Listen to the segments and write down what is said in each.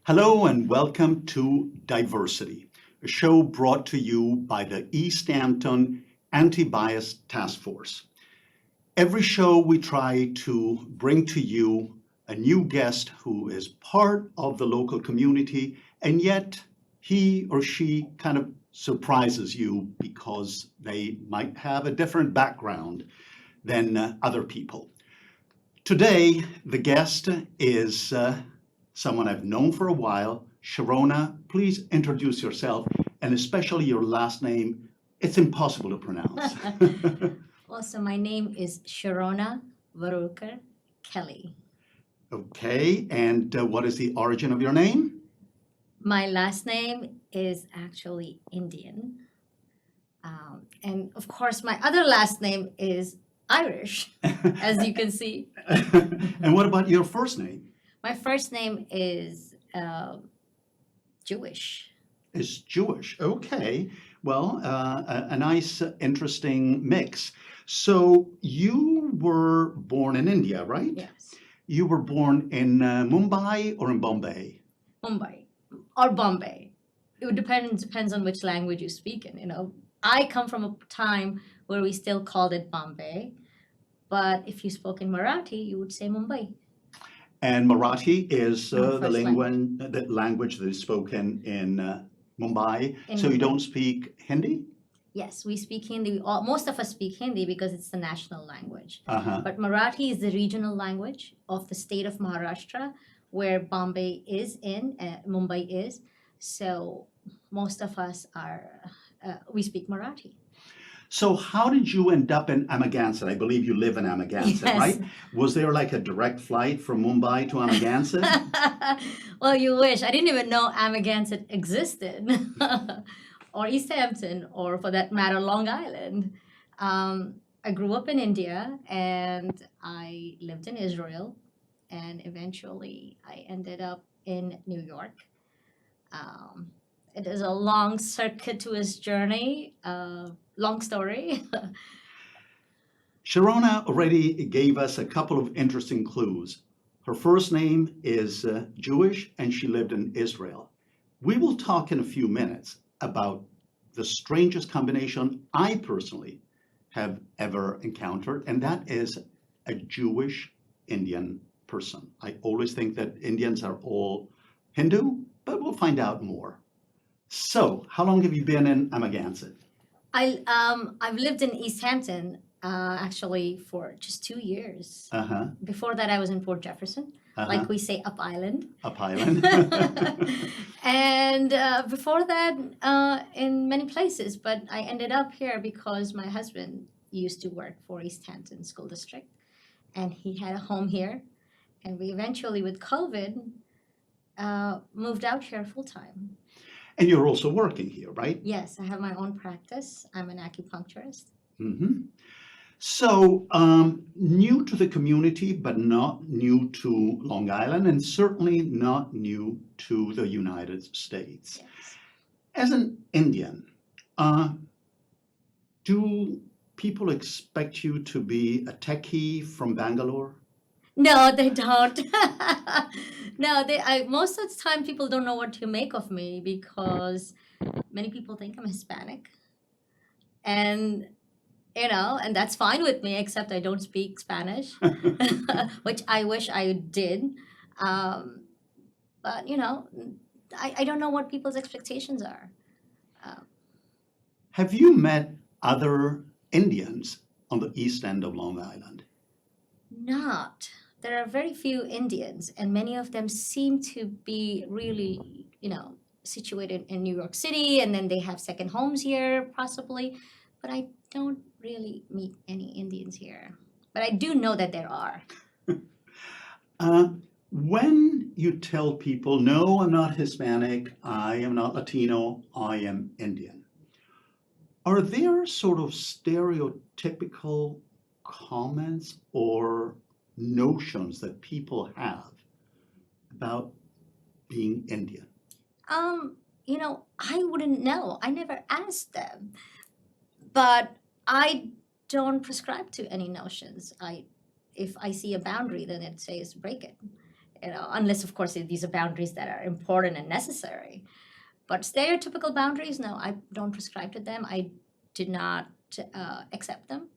Hello and welcome to Diversity, a show brought to you by the East Hampton Anti-Bias Task Force. Every show we try to bring to you a new guest who is part of the local community, and yet he or she kind of surprises you because they might have a different background than other people. Today, the guest is someone I've known for a while. Sherona, please introduce yourself and especially your last name. It's impossible to pronounce. Well, so my name is Sherona Varulkar Kelley. Okay, and what is the origin of your name? My last name is actually Indian. And of course, my other last name is Irish, as you can see. And what about your first name? My first name is Jewish. Is Jewish. Okay. Well, a nice, interesting mix. So you were born in India, right? Yes. You were born in Mumbai or in Bombay? Mumbai or Bombay. It would depends on which language you speak in. I come from a time where we still called it Bombay, but if you spoke in Marathi, you would say Mumbai. And Marathi is My the first language that is spoken in Mumbai. In So you Mumbai. don't speak Hindi? Yes, we speak Hindi. Most of us speak Hindi because it's the national language. Uh-huh. But Marathi is the regional language of the state of Maharashtra, where Bombay is in, Mumbai is. So most of us we speak Marathi. So how did you end up in Amagansett? I believe you live in Amagansett, Yes. right? Was there like a direct flight from Mumbai to Amagansett? Well, you wish. I didn't even know Amagansett existed, or East Hampton, or for that matter, Long Island. I grew up in India and I lived in Israel, and eventually I ended up in New York. It is a long, circuitous journey, long story. Sherona already gave us a couple of interesting clues. Her first name is Jewish and she lived in Israel. We will talk in a few minutes about the strangest combination I personally have ever encountered, and that is a Jewish Indian person. I always think that Indians are all Hindu, but we'll find out more. So, how long have you been in Amagansett? I've lived in East Hampton actually for just 2 years. Uh-huh. Before that, I was in Port Jefferson, like we say, Up Island. Up Island. And before that, in many places. But I ended up here because my husband used to work for East Hampton School District, and he had a home here. And we eventually, with COVID, moved out here full time. And you're also working here, right? Yes, I have my own practice. I'm an acupuncturist. Mm-hmm. So, new to the community, but not new to Long Island, and certainly not new to the United States. Yes. As an Indian, do people expect you to be a techie from Bangalore? No, they don't. No, most of the time people don't know what to make of me because many people think I'm Hispanic. And and that's fine with me, except I don't speak Spanish, which I wish I did. But I don't know what people's expectations are. Have you met other Indians on the east end of Long Island? Not. There are very few Indians, and many of them seem to be really, situated in New York City, and then they have second homes here, possibly. But I don't really meet any Indians here. But I do know that there are. When you tell people, no, I'm not Hispanic, I am not Latino, I am Indian, are there sort of stereotypical comments or notions that people have about being Indian? I wouldn't know. I never asked them. But I don't prescribe to any notions. If I see a boundary, then it says break it. unless of course these are boundaries that are important and necessary. But stereotypical boundaries, no, I don't prescribe to them. I do not accept them,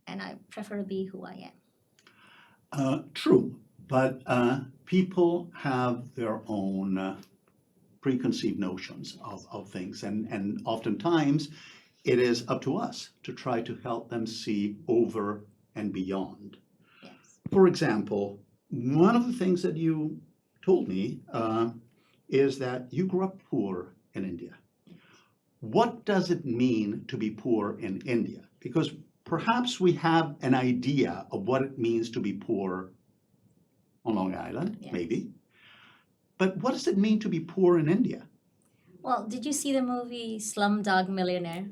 and I prefer to be who I am. True, but people have their own preconceived notions of things, and oftentimes it is up to us to try to help them see over and beyond. Yes. For example, one of the things that you told me is that you grew up poor in India. What does it mean to be poor in India? Because perhaps we have an idea of what it means to be poor on Long Island, Yes. maybe. But what does it mean to be poor in India? Well, did you see the movie Slumdog Millionaire?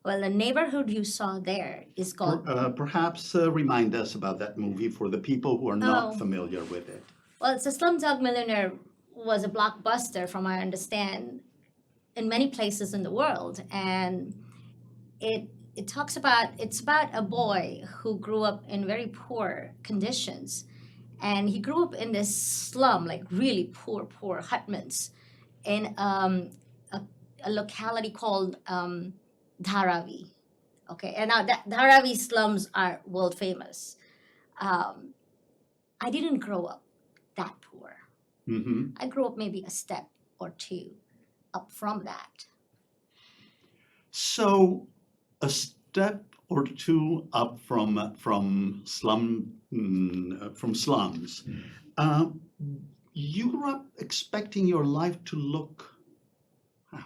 Well, the neighborhood you saw there is called. Perhaps remind us about that movie for the people who are not Oh. familiar with it. Well, it's a Slumdog Millionaire was a blockbuster, from I understand, in many places in the world, and it talks about it's about a boy who grew up in very poor conditions, and he grew up in this slum, like really poor hutments, in a locality called Dharavi. Okay, and now that Dharavi slums are world famous. I didn't grow up that poor. Hmm. I grew up maybe a step or two up from that. So a step or two up from slums. Uh, you grew up expecting your life to look how?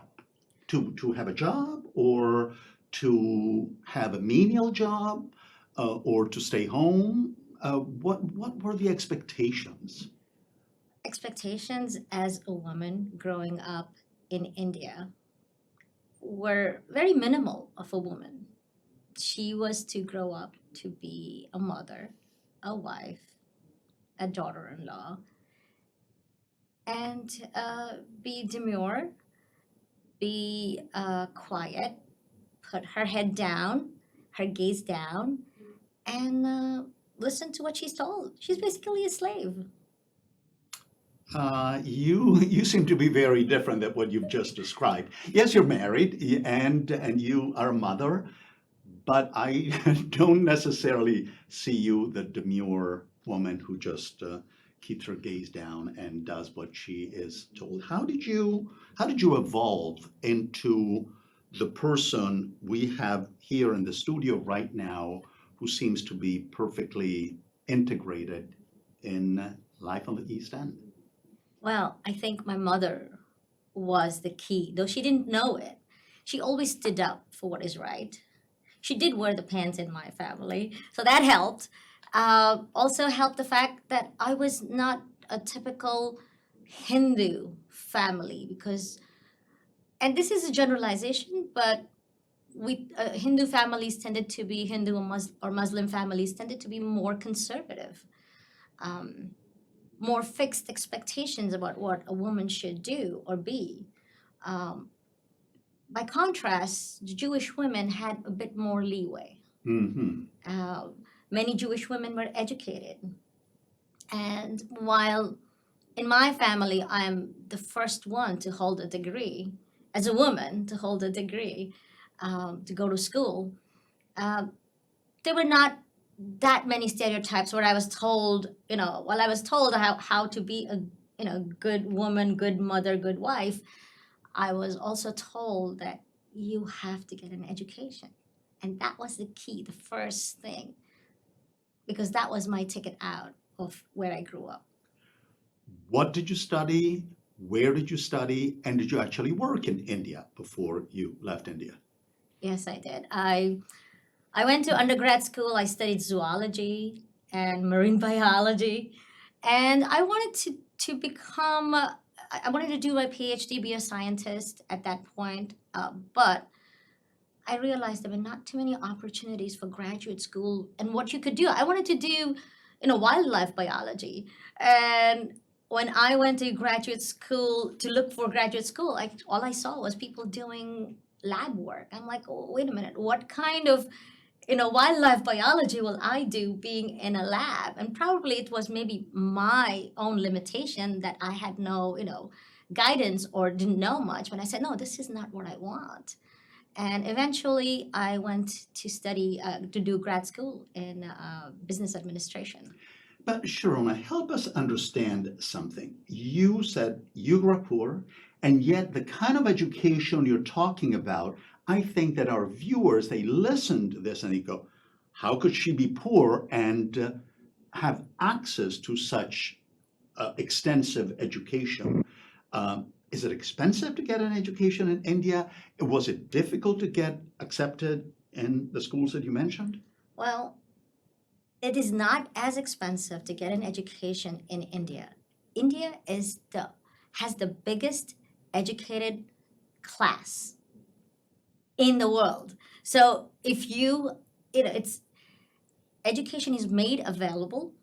To have a job, or to have a menial job, or to stay home? What were the expectations? Expectations as a woman growing up in India were very minimal of a woman. She was to grow up to be a mother, a wife, a daughter in law, and be demure, be quiet, put her head down, her gaze down, and listen to what she's told. She's basically a slave. You seem to be very different than what you've just described. Yes, you're married and you are a mother, but I don't necessarily see you the demure woman who just keeps her gaze down and does what she is told. How did you evolve into the person we have here in the studio right now, who seems to be perfectly integrated in life on the East End? Well, I think my mother was the key, though she didn't know it. She always stood up for what is right. She did wear the pants in my family, so that helped. Also helped the fact that I was not a typical Hindu family because, and this is a generalization, but we Hindu families tended to be Hindu or Muslim families tended to be more conservative, um, more fixed expectations about what a woman should do or be. Um, by contrast, Jewish women had a bit more leeway. Hmm. Uh, Many Jewish women were educated. And while in my family, I'm the first one to hold a degree, as a woman, to hold a degree, to go to school, uh, there were not that many stereotypes where I was told, while I was told how to be a, good woman, good mother, good wife, I was also told that you have to get an education. And that was the key, the first thing, because that was my ticket out of where I grew up. What did you study? Where did you study? And did you actually work in India before you left India? Yes, I did. I went to undergrad school. I studied zoology and marine biology, and I wanted to become. I wanted to do my PhD, be a scientist at that point, but I realized there were not too many opportunities for graduate school and what you could do. I wanted to do, wildlife biology. And when I went to graduate school to look for graduate school, all I saw was people doing lab work. I'm like, oh, wait a minute, what kind of wildlife biology will I do being in a lab? And probably it was maybe my own limitation that I had no, guidance or didn't know much. When I said, no, this is not what I want. And eventually I went to study, to do grad school in business administration. But Sherona, help us understand something. You said you grew up poor, and yet the kind of education you're talking about, I think that our viewers, they listen to this and they go, how could she be poor and have access to such extensive education? Is it expensive to get an education in India? Was it difficult to get accepted in the schools that you mentioned? Well, it is not as expensive to get an education in India. India has the biggest educated class in the world. So if it's education is made available,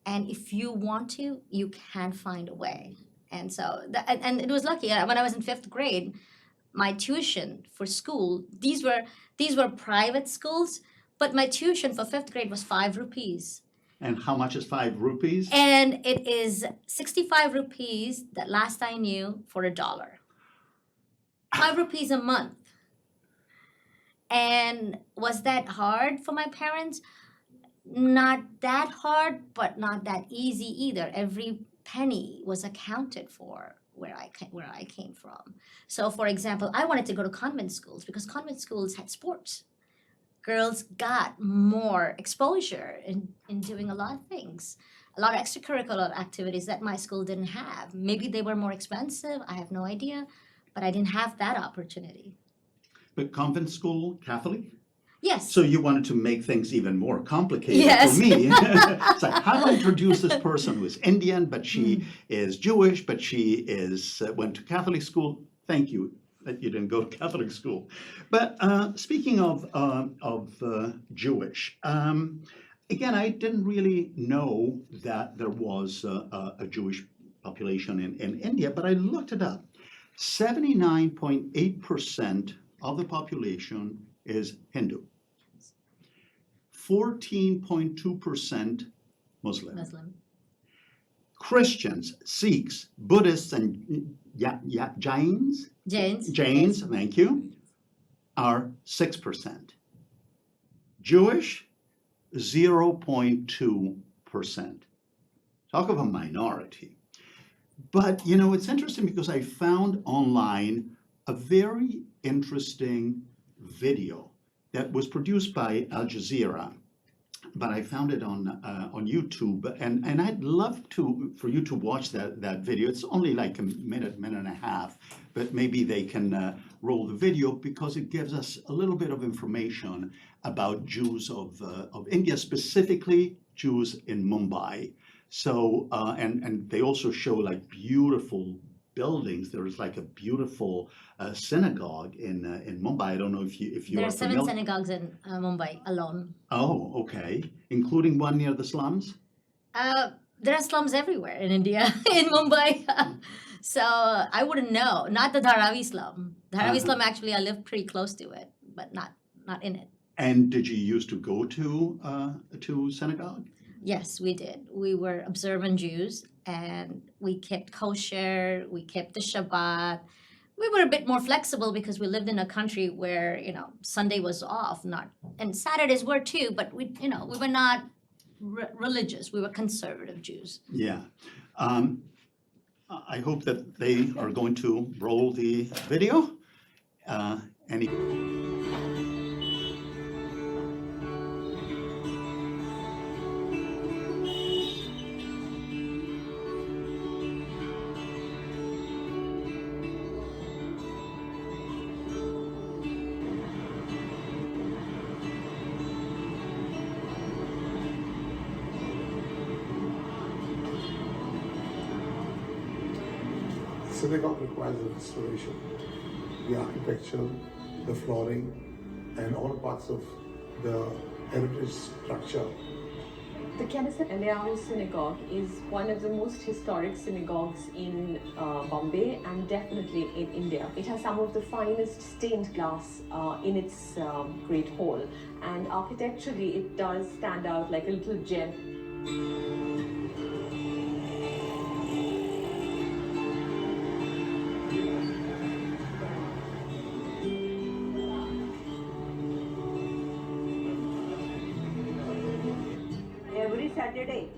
and if you want to, you can find a way. And so and it was lucky. When I was in fifth grade, my tuition for school, these were private schools, but my tuition for fifth grade was 5 rupees. And how much is 5 rupees? And it is 65 rupees that last I knew for $1. 5 rupees a month. And was that hard for my parents? Not that hard, but not that easy either. Every penny was accounted for where I came from. So, for example, I wanted to go to convent schools because convent schools had sports. Girls got more exposure in doing a lot of things, a lot of extracurricular activities that my school didn't have. Maybe they were more expensive, I have no idea, but I didn't have that opportunity. But convent school, Catholic? Yes. So you wanted to make things even more complicated Yes. for me. It's like, how do I introduce this person who is Indian, but she is Jewish, but she went to Catholic school? Thank you that you didn't go to Catholic school. But speaking of Jewish, again, I didn't really know that there was a Jewish population in India, but I looked it up. 79.8% of the population is Hindu. 14.2% Muslim. Christians, Sikhs, Buddhists, and Jains, thank you, are 6%. Jewish, 0.2%. Talk of a minority. But, it's interesting because I found online a very interesting video that was produced by Al Jazeera, but I found it on YouTube, and I'd love for you to watch that video. It's only like a minute and a half, but maybe they can roll the video because it gives us a little bit of information about Jews of India, specifically Jews in Mumbai. So and they also show like beautiful buildings. There is like a beautiful synagogue in Mumbai. I don't know if you There are are 7 familiar. synagogues in Mumbai alone. Oh, okay. Including one near the slums? There are slums everywhere in India, in Mumbai. So I wouldn't know. Not the Dharavi slum. Dharavi slum, actually, I live pretty close to it, but not in it. And did you used to go to synagogue? Yes, we did. We were observant Jews, and we kept kosher, we kept the Shabbat. We were a bit more flexible because we lived in a country where, Sunday was off, and Saturdays were too, but we were not religious. We were conservative Jews. Yeah. I hope that they are going to roll the video. Any synagogue requires a restoration. The architecture, the flooring, and all parts of the heritage structure The Knesset Eliyahu Synagogue is one of the most historic synagogues in Bombay and definitely in India. It has some of the finest stained glass in its great hall, and architecturally it does stand out like a little gem. Every Saturday,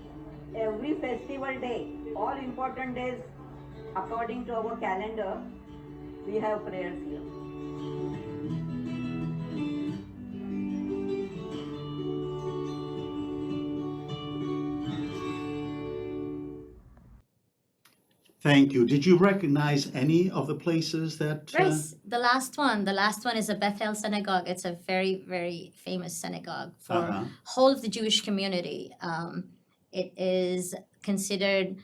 every festival day, all important days according to our calendar, we have prayers here. Thank you. Did you recognize any of the places that? Grace, the last one is a Bethel synagogue. It's a very, very famous synagogue for Uh-huh. whole of the Jewish community. It is considered,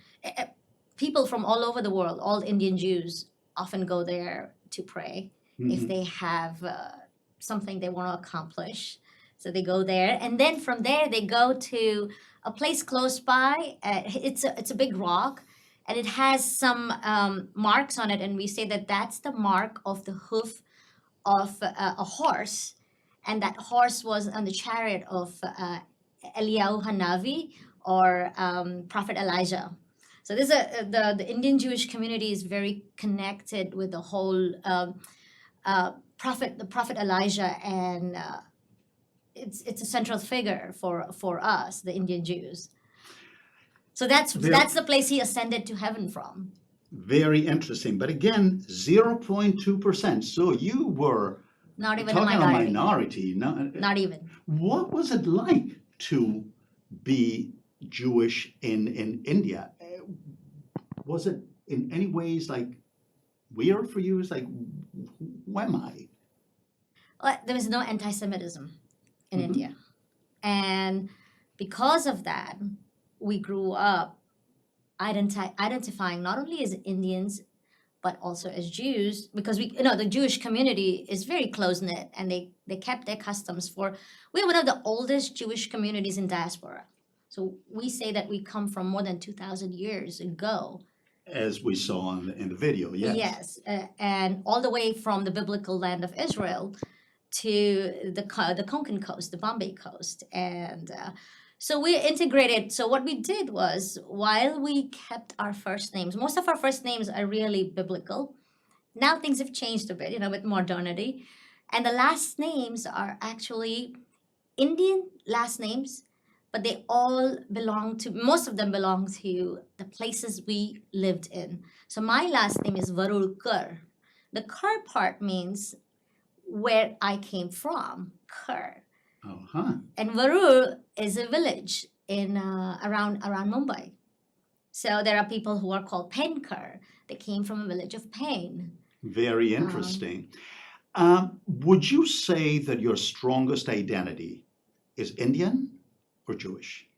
people from all over the world, all Indian Jews often go there to pray if Mhm. they have something they want to accomplish. So they go there, and then from there they go to a place close by. It's a big rock, and it has some marks on it, and we say that that's the mark of the hoof of a horse, and that horse was on the chariot of Eliyahu Hanavi, or Prophet Elijah. So this is the Indian Jewish community is very connected with the whole the Prophet Elijah, and it's a central figure for us, the Indian Jews. So that's the place he ascended to heaven from. Very interesting. But again, 0.2%. So you were Not even a talking a minority. minority. Not even. What was it like to be Jewish in India? Was it in any ways like weird for you? It's like, who am I? Well, there was no anti-Semitism in Mhm. India, and because of that, we grew up identifying not only as Indians but also as Jews, because the Jewish community is very close knit, and they kept their customs. We're one of the oldest Jewish communities in diaspora, so we say that we come from more than 2,000 years ago. As we saw in the video, yes. Yes, and all the way from the biblical land of Israel to the Konkan coast, the Bombay coast, and so we're integrated. So what we did was, while we kept our first names, most of our first names are really biblical. Now things have changed a bit, with modernity, and the last names are actually Indian last names, but most of them belong to the places we lived in. So my last name is Varulkar. The Kar part means where I came from, Kar. Uh-huh. And Varul is a village in around Mumbai. So there are people who are called Penkar. They came from a village of Pain. Very interesting. Would you say that your strongest identity is Indian or Jewish?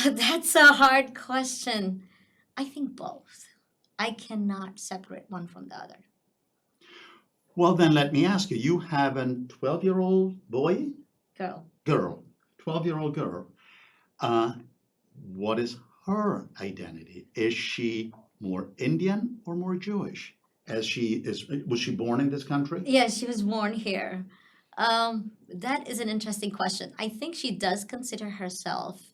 That's a hard question. I think both. I cannot separate one from the other. Well, then let me ask you, you have a 12-year-old boy? Girl. 12-year-old girl. What is her identity? Is she more Indian or more Jewish? Was she born in this country? Yes, she was born here. That is an interesting question. I think she does consider herself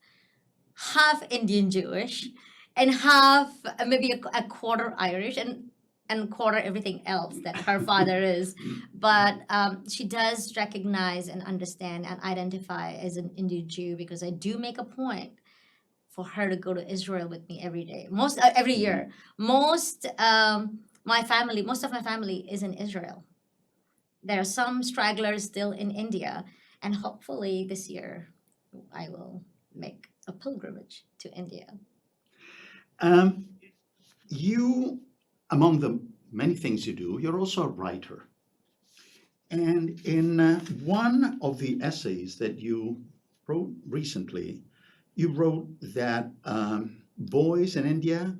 half Indian Jewish and half maybe a quarter Irish and quarter everything else that her father is. But she does recognize and understand and identify as an Indian Jew, because I do make a point for her to go to Israel with me every day, every year. Most of my family is in Israel. There are some stragglers still in India, and hopefully this year I will make a pilgrimage to India. You, among the many things you do, you're also a writer. And in one of the essays that you wrote recently, you wrote that boys in India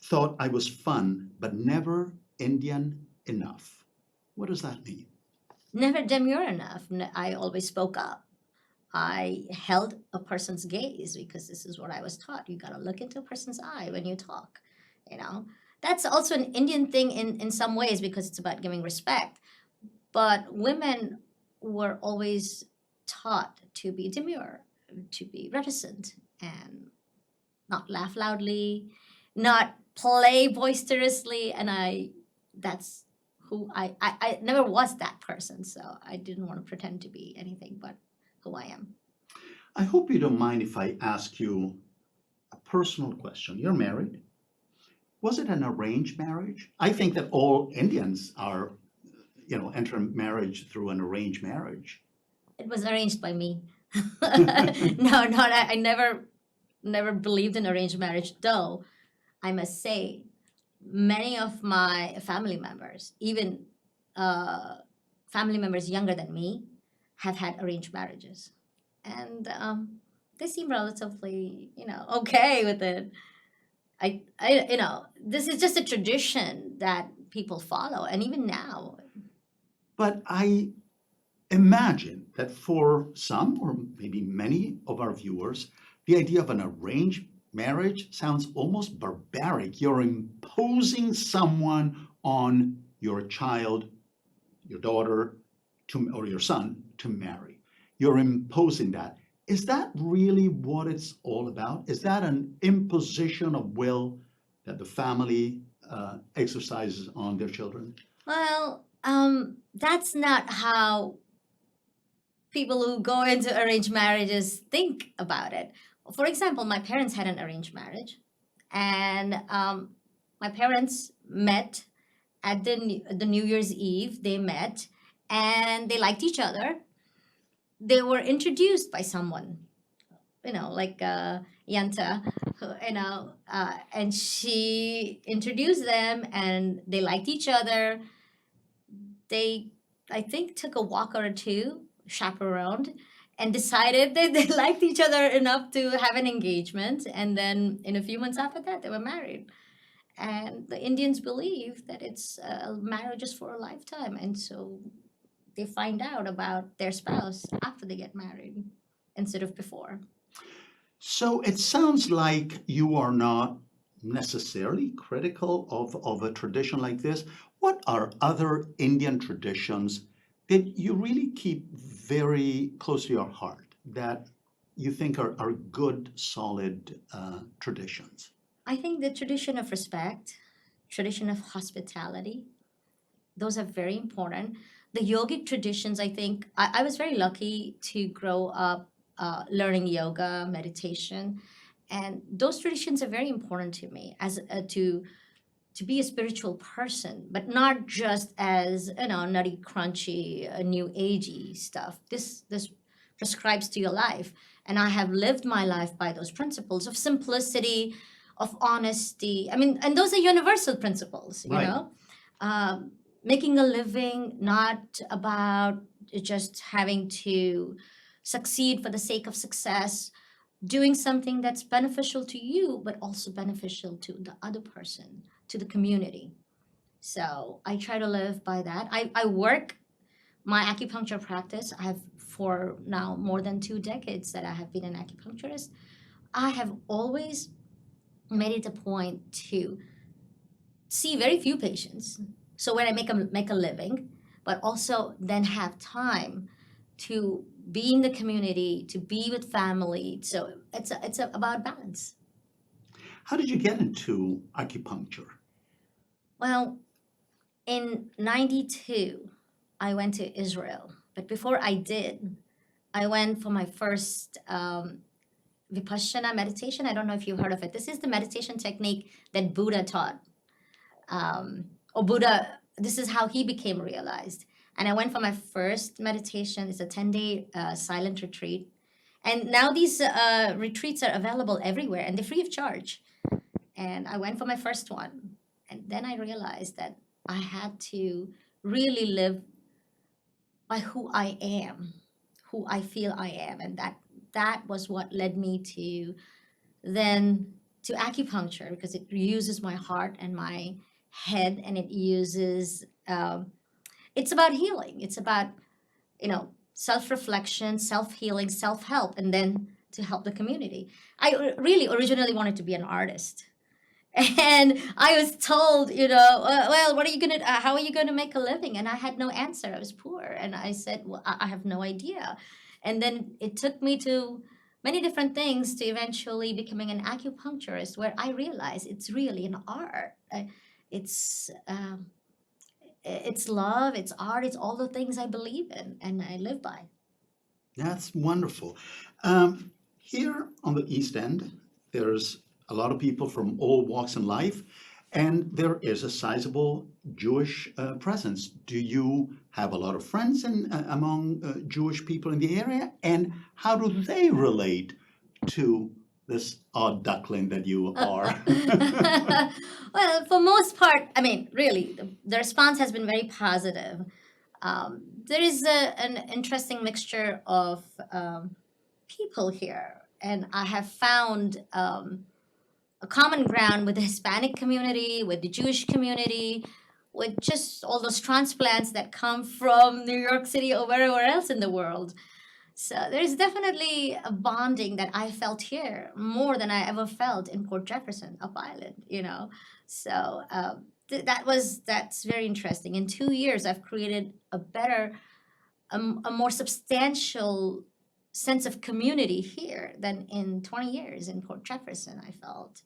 thought I was fun, but never Indian enough. What does that mean? Never demure enough. I always spoke up. I held a person's gaze because this is what I was taught. You got to look into a person's eye when you talk, you know. That's also an Indian thing in some ways because it's about giving respect. But women were always taught to be demure, to be reticent, and not laugh loudly, not play boisterously. And that's who I never was that person. So I didn't want to pretend to be anything but who I am. I hope you don't mind if I ask you a personal question. You're married. Was it an arranged marriage? I think that all Indians are, enter marriage through an arranged marriage. It was arranged by me. No, not I never believed in arranged marriage, though I must say many of my family members, even family members younger than me, have had arranged marriages. And they seem relatively, okay with it. This is just a tradition that people follow, and even now. But I imagine that for some, or maybe many of our viewers, the idea of an arranged marriage sounds almost barbaric. You're imposing someone on your child, your daughter, or your son to marry. You're imposing that. Is that really what it's all about? Is that an imposition of will that the family exercises on their children? Well, that's not how people who go into arranged marriages think about it. For example, my parents had an arranged marriage, and my parents met at the New Year's Eve. They met, and they liked each other. They were introduced by someone, like Yanta, and she introduced them, and they liked each other. They, I think, took a walk or two, chaperoned, and decided that they liked each other enough to have an engagement. And then in a few months after that, they were married. And the Indians believe that it's marriage is for a lifetime. And so they find out about their spouse after they get married instead of before. So it sounds like you are not necessarily critical of a tradition like this. What are other Indian traditions that you really keep very close to your heart, that you think are good, solid traditions? I think the tradition of respect, tradition of hospitality, those are very important. The yogic traditions, I think, I was very lucky to grow up learning yoga, meditation, and those traditions are very important to me as to be a spiritual person, but not just as nutty, crunchy, new agey stuff. This prescribes to your life, and I have lived my life by those principles of simplicity, of honesty. I mean, and those are universal principles, Right. Making a living, not about just having to succeed for the sake of success, doing something that's beneficial to you, but also beneficial to the other person, to the community. So I try to live by that. I work my acupuncture practice. I have for now more than 2 decades that I have been an acupuncturist. I have always made it a point to see very few patients. So when I make a living, but also then have time to be in the community, to be with family. So it's about balance. How did you get into acupuncture? Well, in 92, I went to Israel. But before I did, I went for my first Vipassana meditation. I don't know if you've heard of it. This is the meditation technique that Buddha taught. Buddha, this is how he became realized. And I went for my first meditation. It's a 10-day silent retreat. And now these retreats are available everywhere, and they're free of charge. And I went for my first one. And then I realized that I had to really live by who I am, who I feel I am. And that was what led me to acupuncture, because it uses my heart and my head, and it uses it's about healing. It's about self-reflection, self-healing, self-help, and then to help the community. I really originally wanted to be an artist. And I was told, well, what are you gonna, how are you gonna make a living? And I had no answer. I was poor, and I said, well, I have no idea. And then it took me to many different things to eventually becoming an acupuncturist, where I realized it's really an art. It's it's love, it's art, it's all the things I believe in and I live by. That's wonderful. Here on the East End, there's a lot of people from all walks in life, and there is a sizable Jewish presence. Do you have a lot of friends among Jewish people in the area? And how do they relate to this odd duckling that you are? Well, for most part, I mean, really, the response has been very positive. There is an interesting mixture of people here, and I have found a common ground with the Hispanic community, with the Jewish community, with just all those transplants that come from New York City or wherever else in the world. So there's definitely a bonding that I felt here more than I ever felt in Port Jefferson, up island. So that's very interesting. In 2 years, I've created a more substantial sense of community here than in 20 years in Port Jefferson, I felt.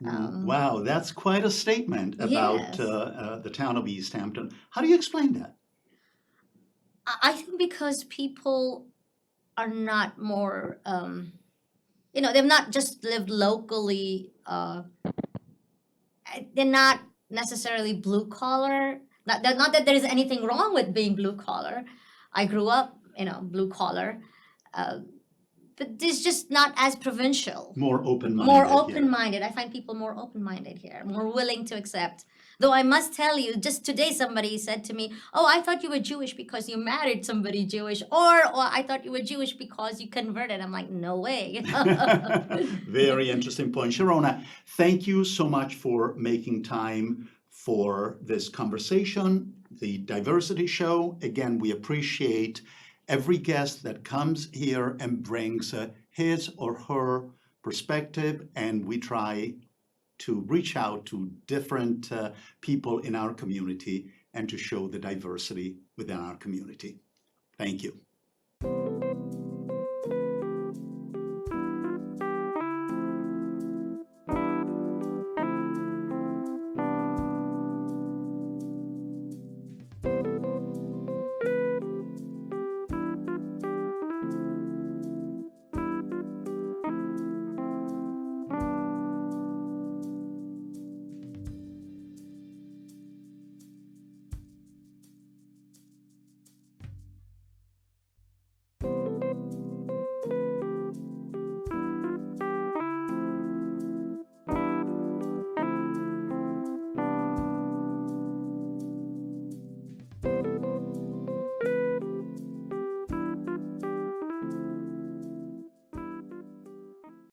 Wow, that's quite a statement about Yes. the town of East Hampton. How do you explain that? I think because people are not more, they've not just lived locally. They're not necessarily blue collar. Not that there is anything wrong with being blue collar. I grew up, blue collar, but it's just not as provincial. More open-minded. More here. open-minded. I find people more open-minded here, more willing to accept. Though I must tell you, just today somebody said to me, "Oh, I thought you were Jewish because you married somebody Jewish," or I thought you were Jewish because you converted. I'm like, no way. Very interesting point. Sherona, thank you so much for making time for this conversation, the Diversity Show. Again, we appreciate every guest that comes here and brings his or her perspective, and we try to reach out to different people in our community and to show the diversity within our community. Thank you.